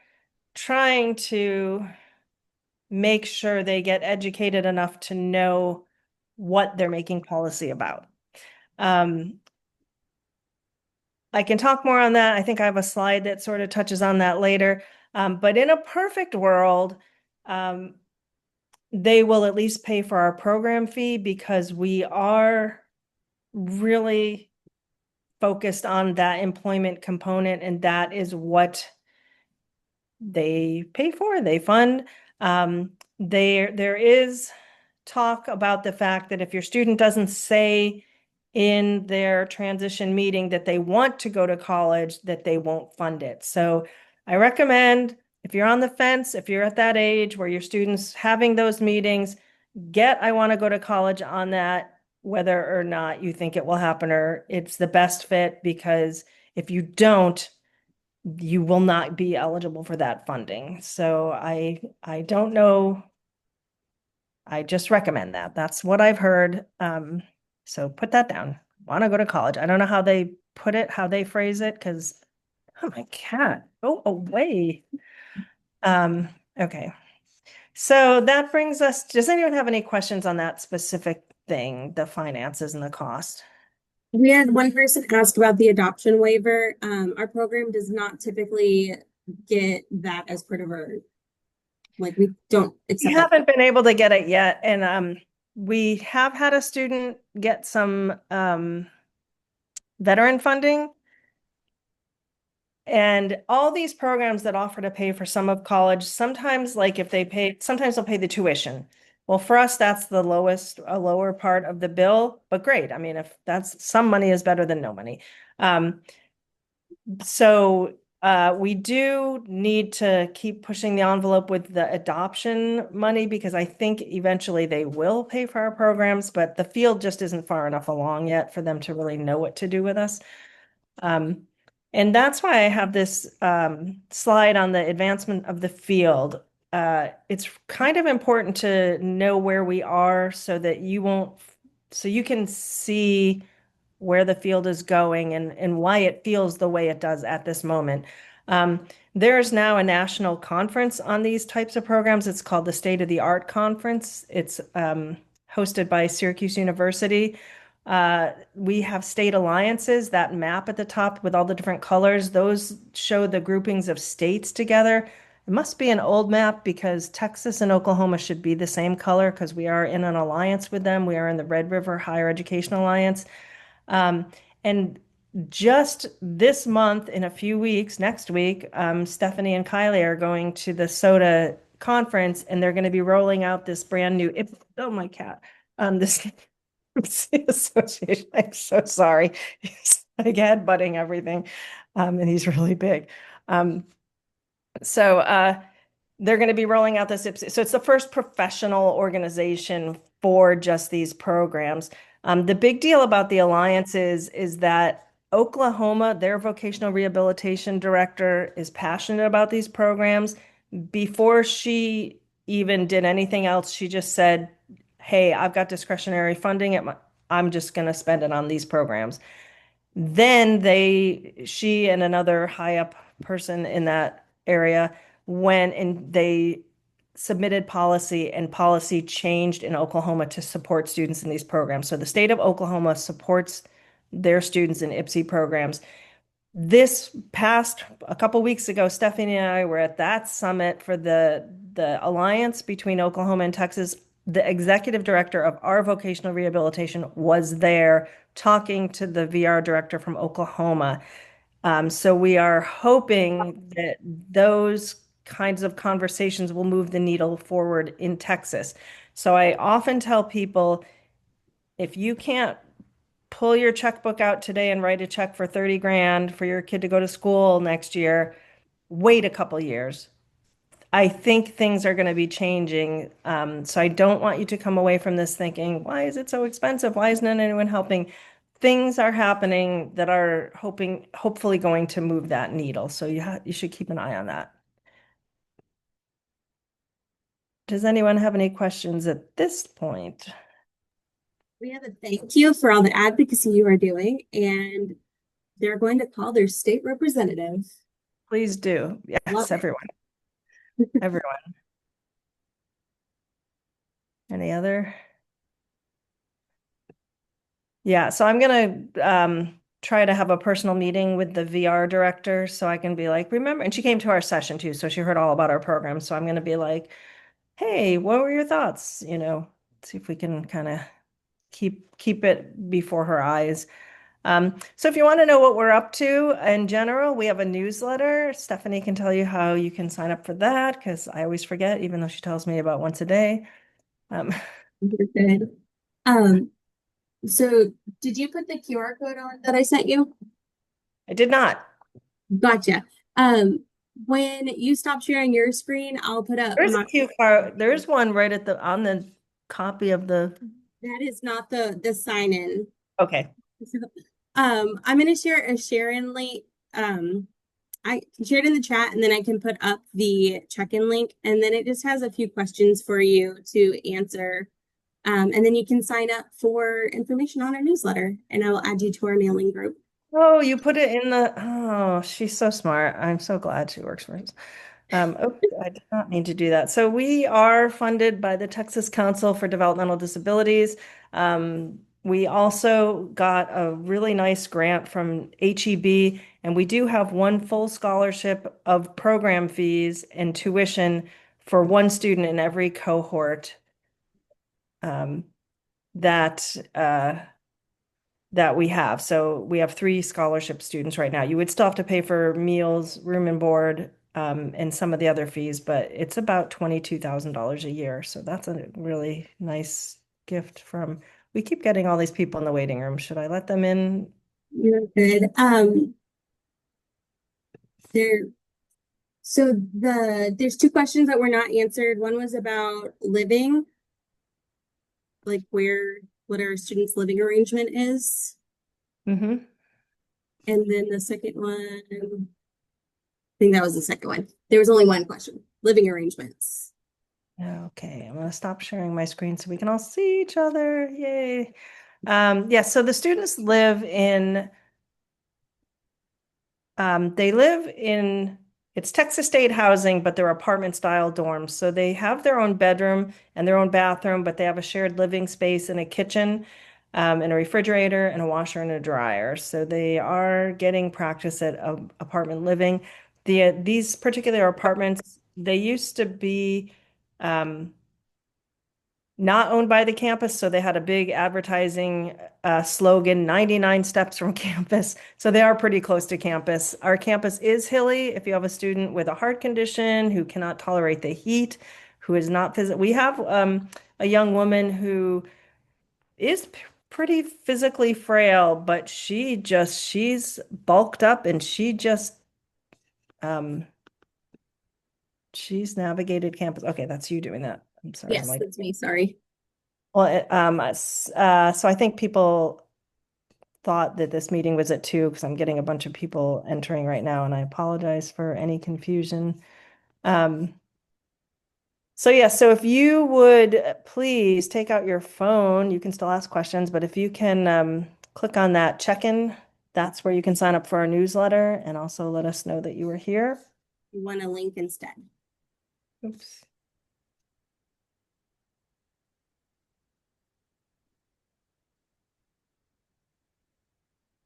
trying to make sure they get educated enough to know what they're making policy about. I can talk more on that. I think I have a slide that sort of touches on that later. But in a perfect world, they will at least pay for our program fee, because we are really focused on that employment component, and that is what they pay for, they fund. There is talk about the fact that if your student doesn't say in their transition meeting that they want to go to college, that they won't fund it. So I recommend, if you're on the fence, if you're at that age where your student's having those meetings, get I want to go to college on that, whether or not you think it will happen or it's the best fit, because if you don't, you will not be eligible for that funding. So I don't know. I just recommend that. That's what I've heard. So put that down. Want to go to college. I don't know how they put it, how they phrase it, because oh, my cat, go away. Okay. So that brings us, does anyone have any questions on that specific thing, the finances and the cost? We had one person ask about the adoption waiver. Our program does not typically get that as part of our, like, we don't We accept that. haven't been able to get it yet. And we have had a student get some veteran funding. And all these programs that offer to pay for some of college, sometimes like if they pay, sometimes they'll pay the tuition. Well, for us, that's the lowest, a lower part of the bill, but great. I mean, if that's some money is better than no money. So we do need to keep pushing the envelope with the adoption money because I think eventually they will pay for our programs, but the field just isn't far enough along yet for them to really know what to do with us. Um, and that's why I have this slide on the advancement of the field. It's kind of important to know where we are so that you won't, so you can see where the field is going and why it feels the way it does at this moment. There is now a national conference on these types of programs. It's called the State of the Art Conference. It's hosted by Syracuse University. We have state alliances, that map at the top with all the different colors. Those show the groupings of states together. It must be an old map because Texas and Oklahoma should be the same color because we are in an alliance with them. We are in the Red River Higher Education Alliance. Um, and just this month, in a few weeks, next week, Stephanie and Kylie are going to the SOTA conference, and they're going to be rolling out this brand new. Oh, my cat! This association. I'm so sorry. He's like headbutting everything, and he's really big. So they're going to be rolling out this IPSI. So it's the first professional organization for just these programs. The big deal about the alliances is that Oklahoma, their vocational rehabilitation director, is passionate about these programs. Before she even did anything else, she just said, "Hey, I've got discretionary funding I'm just going to spend it on these programs." Then she and another high up person in that area went and they submitted policy, and policy changed in Oklahoma to support students in these programs. So the state of Oklahoma supports their students in IPSI programs. This past a couple weeks ago, Stephanie and I were at that summit for the alliance between Oklahoma and Texas. The executive director of our vocational rehabilitation was there talking to the VR director from Oklahoma. So we are hoping that those kinds of conversations will move the needle forward in Texas. So I often tell people, if you can't pull your checkbook out today and write a check for 30 grand for your kid to go to school next year, wait a couple years. I think things are going to be changing. So I don't want you to come away from this thinking, why is it so expensive? Why isn't anyone helping? Things are happening that are hopefully going to move that needle. So you should keep an eye on that. Does anyone have any questions at this point? We have a thank you for all the advocacy you are doing, and they're going to call their state representative. Please do. Love Yes, it. everyone. Everyone. Any other? Yeah, so I'm gonna try to have a personal meeting with the VR director so I can be like, remember, and she came to our session too, so she heard all about our program. So I'm gonna be like, hey, what were your thoughts? See if we can kind of keep it before her eyes. So if you want to know what we're up to in general, we have a newsletter. Stephanie can tell you how you can sign up for that because I always forget, even though she tells me about once a day. You're good. So did you put the QR code on that I sent you? I did not. Gotcha. When you stop sharing your screen, I'll put up. There's a QR. There's one right on the copy of the. That is not the sign in. Okay. I'm gonna share a share-in link. I can share it in the chat, and then I can put up the check-in link, and then it just has a few questions for you to answer. And then you can sign up for information on our newsletter, and I will add you to our mailing group. Oh, you put it in the. Oh, she's so smart. I'm so glad she works for us. Oh, I did not mean to do that. So we are funded by the Texas Council for Developmental Disabilities. We also got a really nice grant from HEB, and we do have one full scholarship of program fees and tuition for one student in every cohort that that we have. So we have 3 scholarship students right now. You would still have to pay for meals, room and board, and some of the other fees, but it's about $22,000 a year. So that's a really nice gift from, we keep getting all these people in the waiting room. Should I let them in? You're good. There, there's 2 questions that were not answered. One was about living, like what our students' living arrangement is. Mm-hmm. And then the second one, I think that was the second one. There was only one question, living arrangements. Okay, I'm gonna stop sharing my screen so we can all see each other. Yay. Yeah, so the students live in they live in, it's Texas State housing, but they're apartment style dorms. So they have their own bedroom and their own bathroom, but they have a shared living space and a kitchen, and a refrigerator and a washer and a dryer. So they are getting practice at apartment living. These particular apartments, they used to be not owned by the campus, so they had a big advertising slogan, 99 steps from campus. So they are pretty close to campus. Our campus is hilly. If you have a student with a heart condition who cannot tolerate the heat, who is not physical, we have a young woman who is pretty physically frail, but she's bulked up and um, she's navigated campus. Okay, that's you doing that. I'm sorry. Yes, that's me. Sorry. Well, so I think people thought that this meeting was at 2 because I'm getting a bunch of people entering right now, and I apologize for any confusion. So yeah, so if you would please take out your phone, you can still ask questions, but if you can click on that check-in, that's where you can sign up for our newsletter and also let us know that you were here. You want a link instead. Oops.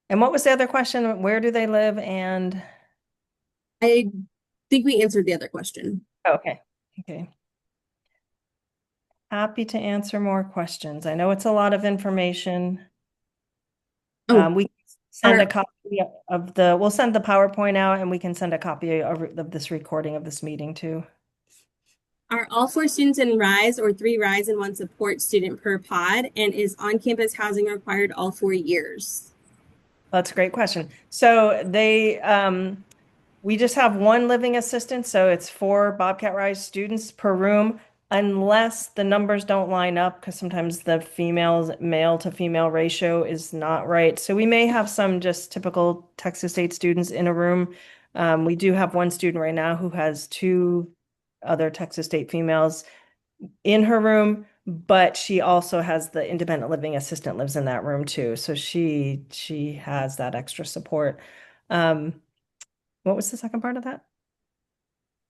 And what was the other question? Where do they live? And I think we answered the other question. okay. Okay. Happy to answer more questions. I know it's a lot of information. Oh, We send a copy of we'll send the PowerPoint out and we can send a copy of this recording of this meeting too. Are all 4 students in RISE or 3 RISE and 1 support student per pod? And is on-campus housing required all 4 years? That's a great question. So we just have 1 living assistant, so it's 4 Bobcat Rise students per room, unless the numbers don't line up, because sometimes the male to female ratio is not right. So we may have some just typical Texas State students in a room. We do have 1 student right now who has 2 other Texas State females in her room, but she also has the independent living assistant lives in that room too. So she has that extra support. What was the second part of that?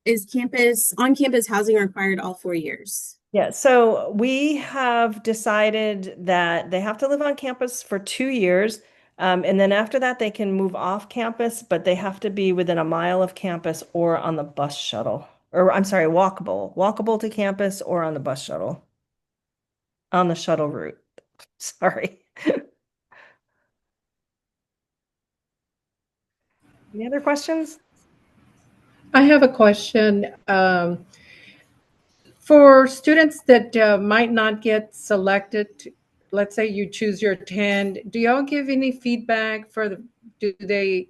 Is on-campus housing required all 4 years? Yeah, so we have decided that they have to live on campus for 2 years. And then after that, they can move off campus, but they have to be within a mile of campus or on the bus shuttle. Or I'm sorry, walkable to campus or on the bus shuttle, on the shuttle route. Sorry. Any other questions? I have a question. For students that might not get selected, let's say you choose your 10, do y'all give any feedback do they,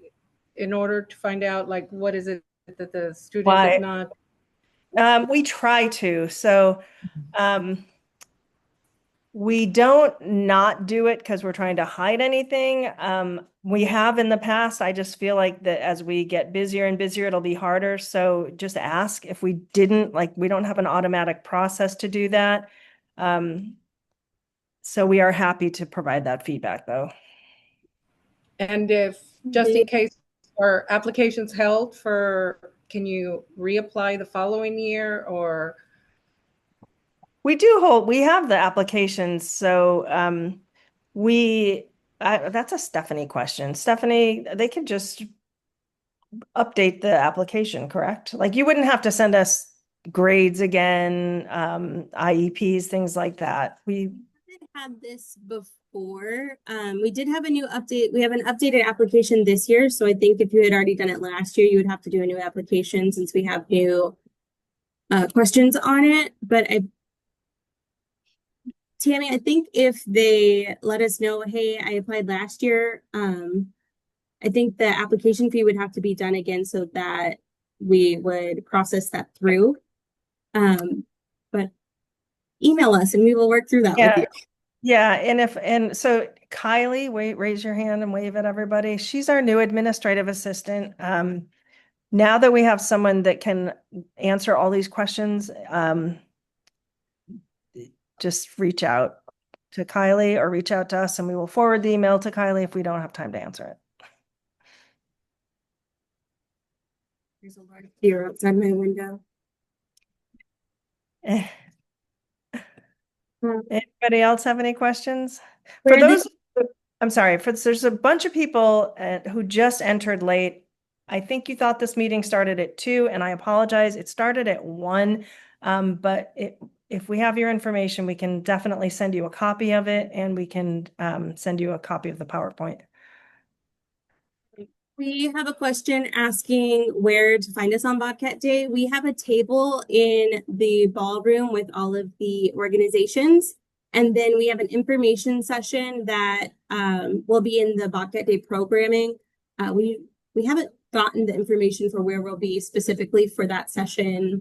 in order to find out like what is it that the student is Why? not? We try to. So we don't not do it because we're trying to hide anything. We have in the past. I just feel like that as we get busier and busier, it'll be harder. So just ask. If we didn't, like, we don't have an automatic process to do that. So we are happy to provide that feedback though. And if, just in case, are applications held can you reapply the following year or? We have the applications. So that's a Stephanie question. Stephanie, they could just update the application, correct? Like you wouldn't have to send us grades again, IEPs, things like that. had this before. We did have a new update. We have an updated application this year. So I think if you had already done it last year, you would have to do a new application since we have new questions on it. But Tammy, I think if they let us know, hey, I applied last year, I think the application fee would have to be done again so that we would process that through. But email us and we will work through that with you. Yeah, and so Kylie, raise your hand and wave at everybody. She's our new administrative assistant. Now that we have someone that can answer all these questions, just reach out to Kylie or reach out to us and we will forward the email to Kylie if we don't have time to answer There's a large deer outside my window. it. Anybody else have any questions? Where For those, I'm sorry, there's a bunch of people who just entered late. I think you thought this meeting started at 2, and I apologize. It started at 1. But if we have your information, we can definitely send you a copy of it, and we can send you a copy of the PowerPoint. We have a question asking where to find us on Bobcat Day. We have a table in the ballroom with all of the organizations. And then we have an information session that will be in the Bobcat Day programming. We haven't gotten the information for where we'll be specifically for that session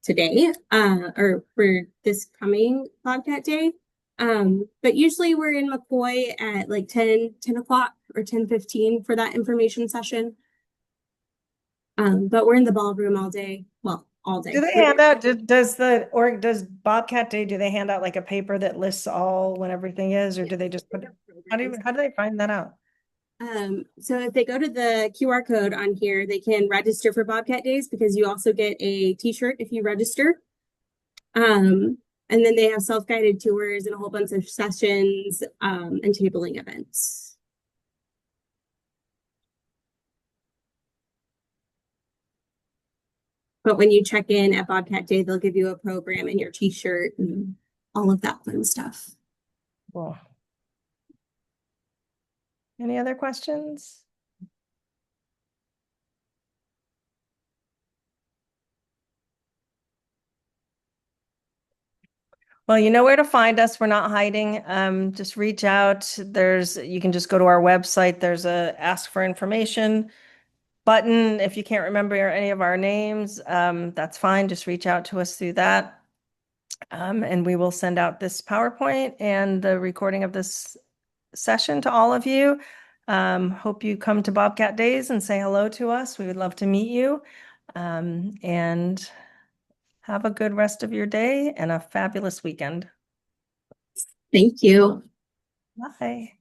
today or for this coming Bobcat Day. But usually we're in McCoy at like 10 o'clock or 10:15 for that information session. But we're in the ballroom all day. Well, all day. Do they hand out, does Bobcat Day, do they hand out like a paper that lists all when everything is, or do they just put, how do they find that out? So if they go to the QR code on here, they can register for Bobcat Days because you also get a t-shirt if you register. And then they have self-guided tours and a whole bunch of sessions and tabling events. But when you check in at Bobcat Day, they'll give you a program and your t-shirt and all of that fun stuff. Cool. Any other questions? Well, you know where to find us. We're not hiding. Just reach out. You can just go to our website. There's a ask for information button. If you can't remember any of our names, that's fine. Just reach out to us through that. And we will send out this PowerPoint and the recording of this session to all of you. Hope you come to Bobcat Days and say hello to us. We would love to meet you. And have a good rest of your day and a fabulous weekend. Thank you. Bye.